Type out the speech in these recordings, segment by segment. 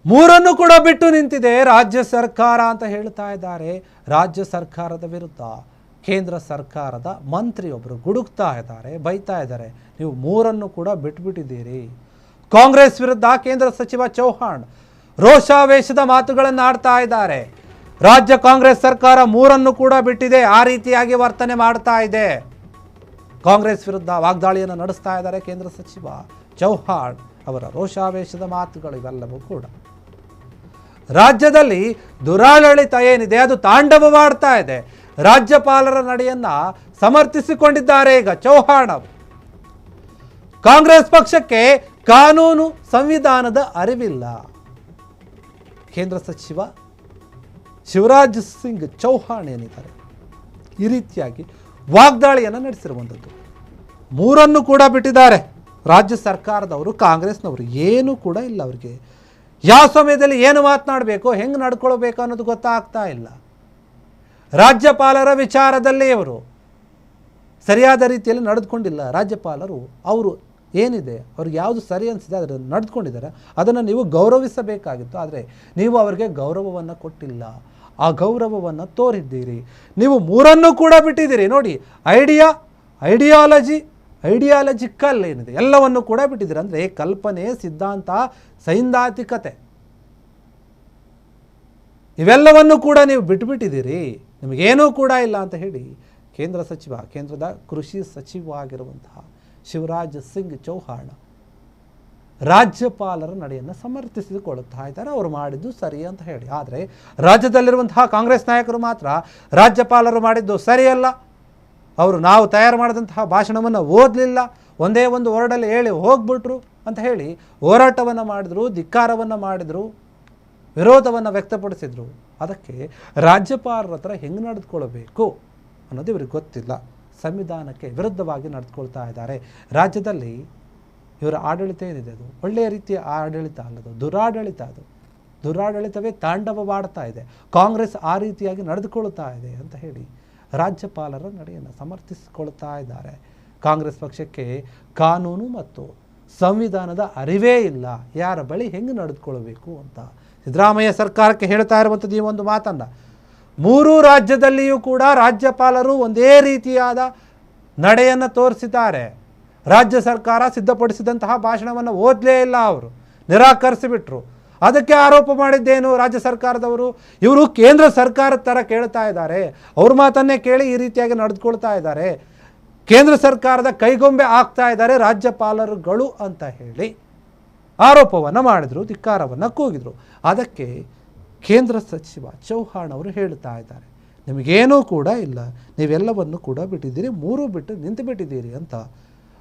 ಮೂರನ್ನು ಕೂಡ ಬಿಟ್ಟು ನಿಂತಿದೆ ರಾಜ್ಯ ಸರ್ಕಾರ ಅಂತ ಹೇಳ್ತಾ ಇದ್ದಾರೆ. ರಾಜ್ಯ ಸರ್ಕಾರದ ವಿರುದ್ಧ ಕೇಂದ್ರ ಸರ್ಕಾರದ ಮಂತ್ರಿಯೊಬ್ಬರು ಗುಡುಕ್ತಾ ಇದ್ದಾರೆ, ಬೈತಾ ಇದ್ದಾರೆ. ನೀವು ಮೂರನ್ನು ಕೂಡ ಬಿಟ್ಟುಬಿಟ್ಟಿದ್ದೀರಿ. ಕಾಂಗ್ರೆಸ್ ವಿರುದ್ಧ ಕೇಂದ್ರ ಸಚಿವ ಚೌಹಾಣ್ ರೋಷಾವೇಶದ ಮಾತುಗಳನ್ನು ಆಡ್ತಾ ಇದ್ದಾರೆ. ರಾಜ್ಯ ಕಾಂಗ್ರೆಸ್ ಸರ್ಕಾರ ಮೂರನ್ನು ಕೂಡ ಬಿಟ್ಟಿದೆ, ಆ ರೀತಿಯಾಗಿ ವರ್ತನೆ ಮಾಡ್ತಾ ಇದೆ. ಕಾಂಗ್ರೆಸ್ ವಿರುದ್ಧ ವಾಗ್ದಾಳಿಯನ್ನು ನಡೆಸ್ತಾ ಇದ್ದಾರೆ ಕೇಂದ್ರ ಸಚಿವ ಚೌಹಾಣ್ ಅವರ ರೋಷಾವೇಶದ ಮಾತುಗಳು ಇವೆಲ್ಲವೂ ಕೂಡ. ರಾಜ್ಯದಲ್ಲಿ ದುರಾಡಳಿತ ಏನಿದೆ ಅದು ತಾಂಡವವಾಡ್ತಾ ಇದೆ. ರಾಜ್ಯಪಾಲರ ನಡೆಯನ್ನ ಸಮರ್ಥಿಸಿಕೊಂಡಿದ್ದಾರೆ ಈಗ ಚೌಹಾಣ್ ಅವರು. ಕಾಂಗ್ರೆಸ್ ಪಕ್ಷಕ್ಕೆ ಕಾನೂನು ಸಂವಿಧಾನದ ಅರಿವಿಲ್ಲ. ಕೇಂದ್ರ ಸಚಿವ ಶಿವರಾಜ್ ಸಿಂಗ್ ಚೌಹಾಣ್ ಏನಿದ್ದಾರೆ ಈ ರೀತಿಯಾಗಿ ವಾಗ್ದಾಳಿಯನ್ನು ನಡೆಸಿರುವಂಥದ್ದು. ಮೂರನ್ನು ಕೂಡ ಬಿಟ್ಟಿದ್ದಾರೆ ರಾಜ್ಯ ಸರ್ಕಾರದವರು. ಕಾಂಗ್ರೆಸ್ನವರು ಏನೂ ಕೂಡ ಇಲ್ಲ ಅವರಿಗೆ. ಯಾವ ಸಮಯದಲ್ಲಿ ಏನು ಮಾತನಾಡಬೇಕು, ಹೆಂಗೆ ನಡ್ಕೊಳ್ಬೇಕು ಅನ್ನೋದು ಗೊತ್ತಾಗ್ತಾ ಇಲ್ಲ. ರಾಜ್ಯಪಾಲರ ವಿಚಾರದಲ್ಲಿ ಅವರು ಸರಿಯಾದ ರೀತಿಯಲ್ಲಿ ನಡೆದುಕೊಂಡಿಲ್ಲ. ರಾಜ್ಯಪಾಲರು ಅವರು ಏನಿದೆ ಅವ್ರಿಗೆ ಯಾವುದು ಸರಿ ಅನಿಸಿದೆ ಅದನ್ನು ನಡೆದುಕೊಂಡಿದ್ದಾರೆ, ಅದನ್ನು ನೀವು ಗೌರವಿಸಬೇಕಾಗಿತ್ತು. ಆದರೆ ನೀವು ಅವರಿಗೆ ಗೌರವವನ್ನು ಕೊಟ್ಟಿಲ್ಲ, ಆ ಗೌರವವನ್ನು ತೋರಿದ್ದೀರಿ. ನೀವು ಮೂರನ್ನು ಕೂಡ ಬಿಟ್ಟಿದ್ದೀರಿ ನೋಡಿ. ಐಡಿಯಾಲಜಿಕಲ್ ಏನಿದೆ ಎಲ್ಲವನ್ನು ಕೂಡ ಬಿಟ್ಟಿದ್ದೀರಿ. ಅಂದರೆ ಕಲ್ಪನೆ, ಸಿದ್ಧಾಂತ, ಸೈದ್ಧಾಂತಿಕತೆ ಇವೆಲ್ಲವನ್ನು ಕೂಡ ನೀವು ಬಿಟ್ಟುಬಿಟ್ಟಿದ್ದೀರಿ. ನಿಮಗೇನೂ ಕೂಡ ಇಲ್ಲ ಅಂತ ಹೇಳಿ ಕೇಂದ್ರದ ಕೃಷಿ ಸಚಿವ ಆಗಿರುವಂತಹ ಶಿವರಾಜ್ ಸಿಂಗ್ ಚೌಹಾಣ್ ರಾಜ್ಯಪಾಲರ ನಡೆಯನ್ನು ಸಮರ್ಥಿಸಿಕೊಳ್ಳುತ್ತಾ ಇದ್ದಾರೆ. ಅವರು ಮಾಡಿದ್ದು ಸರಿ ಅಂತ ಹೇಳಿ. ಆದರೆ ರಾಜ್ಯದಲ್ಲಿರುವಂತಹ ಕಾಂಗ್ರೆಸ್ ನಾಯಕರು ಮಾತ್ರ ರಾಜ್ಯಪಾಲರು ಮಾಡಿದ್ದು ಸರಿಯಲ್ಲ, ನಾವು ತಯಾರು ಮಾಡಿದಂತಹ ಭಾಷಣವನ್ನು ಓದಲಿಲ್ಲ, ಒಂದೇ ಒಂದು ವರ್ಡಲ್ಲಿ ಹೇಳಿ ಹೋಗ್ಬಿಟ್ರು ಅಂತ ಹೇಳಿ ಹೋರಾಟವನ್ನು ಮಾಡಿದ್ರು, ಧಿಕ್ಕಾರವನ್ನು ಮಾಡಿದ್ರು, ವಿರೋಧವನ್ನು ವ್ಯಕ್ತಪಡಿಸಿದ್ರು. ಅದಕ್ಕೆ ರಾಜ್ಯಪಾಲರ ಹತ್ರ ಹೆಂಗೆ ನಡೆದುಕೊಳ್ಬೇಕು ಅನ್ನೋದು ಇವ್ರಿಗೆ ಗೊತ್ತಿಲ್ಲ. ಸಂವಿಧಾನಕ್ಕೆ ವಿರುದ್ಧವಾಗಿ ನಡೆದುಕೊಳ್ತಾ ಇದ್ದಾರೆ. ರಾಜ್ಯದಲ್ಲಿ ಇವರ ಆಡಳಿತ ಏನಿದೆ ಅದು ಒಳ್ಳೆಯ ರೀತಿಯ ಆಡಳಿತ ಅಲ್ಲದು, ದುರಾಡಳಿತ. ಅದು ದುರಾಡಳಿತವೇ ತಾಂಡವವಾಡ್ತಾ ಇದೆ. ಕಾಂಗ್ರೆಸ್ ಆ ರೀತಿಯಾಗಿ ನಡೆದುಕೊಳ್ತಾ ಇದೆ ಅಂತ ಹೇಳಿ ರಾಜ್ಯಪಾಲರ ನಡೆಯನ್ನು ಸಮರ್ಥಿಸಿಕೊಳ್ತಾ ಇದ್ದಾರೆ. ಕಾಂಗ್ರೆಸ್ ಪಕ್ಷಕ್ಕೆ ಕಾನೂನು ಮತ್ತು ಸಂವಿಧಾನದ ಅರಿವೇ ಇಲ್ಲ, ಯಾರ ಬಳಿ ಹೆಂಗೆ ನಡೆದುಕೊಳ್ಬೇಕು ಅಂತ ಸಿದ್ದರಾಮಯ್ಯ ಸರ್ಕಾರಕ್ಕೆ ಹೇಳ್ತಾ ಇರುವಂಥದ್ದು ಈ ಒಂದು ಮಾತನ್ನು. ಮೂರೂ ರಾಜ್ಯದಲ್ಲಿಯೂ ಕೂಡ ರಾಜ್ಯಪಾಲರು ಒಂದೇ ರೀತಿಯಾದ ನಡೆಯನ್ನು ತೋರಿಸಿದ್ದಾರೆ. ರಾಜ್ಯ ಸರ್ಕಾರ ಸಿದ್ಧಪಡಿಸಿದಂತಹ ಭಾಷಣವನ್ನು ಓದಲೇ ಇಲ್ಲ, ಅವರು ನಿರಾಕರಿಸಿಬಿಟ್ರು. ಅದಕ್ಕೆ ಆರೋಪ ಮಾಡಿದ್ದೇನು ರಾಜ್ಯ ಸರ್ಕಾರದವರು? ಇವರು ಕೇಂದ್ರ ಸರ್ಕಾರದ ಥರ ಕೇಳ್ತಾ ಇದ್ದಾರೆ, ಅವ್ರ ಮಾತನ್ನೇ ಕೇಳಿ ಈ ರೀತಿಯಾಗಿ ನಡೆದುಕೊಳ್ತಾ ಇದ್ದಾರೆ, ಕೇಂದ್ರ ಸರ್ಕಾರದ ಕೈಗೊಂಬೆ ಆಗ್ತಾ ಇದ್ದಾರೆ ರಾಜ್ಯಪಾಲರುಗಳು ಅಂತ ಹೇಳಿ ಆರೋಪವನ್ನು ಮಾಡಿದರು, ಧಿಕ್ಕಾರವನ್ನು ಕೂಗಿದ್ರು. ಅದಕ್ಕೆ ಕೇಂದ್ರ ಸಚಿವ ಚೌಹಾಣ್ ಅವರು ಹೇಳ್ತಾ ಇದ್ದಾರೆ, ನಿಮಗೇನೂ ಕೂಡ ಇಲ್ಲ, ನೀವೆಲ್ಲವನ್ನು ಕೂಡ ಬಿಟ್ಟಿದ್ದೀರಿ, ಮೂರೂ ಬಿಟ್ಟು ನಿಂತು ಬಿಟ್ಟಿದ್ದೀರಿ ಅಂತ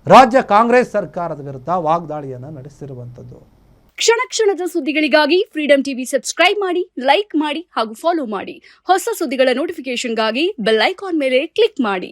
ರಾಜ್ಯ ಕಾಂಗ್ರೆಸ್ ಸರ್ಕಾರದ ವಿರುದ್ಧ ವಾಗ್ದಾಳಿಯನ್ನು ನಡೆಸಿರುವಂಥದ್ದು. ಕ್ಷಣ ಕ್ಷಣದ ಸುದ್ದಿಗಳಿಗಾಗಿ ಫ್ರೀಡಂ ಟಿವಿ ಸಬ್ಸ್ಕ್ರೈಬ್ ಮಾಡಿ, ಲೈಕ್ ಮಾಡಿ ಹಾಗೂ ಫಾಲೋ ಮಾಡಿ. ಹೊಸ ಸುದ್ದಿಗಳ ನೋಟಿಫಿಕೇಶನ್ಗಾಗಿ ಬೆಲ್ ಐಕಾನ್ ಮೇಲೆ ಕ್ಲಿಕ್ ಮಾಡಿ.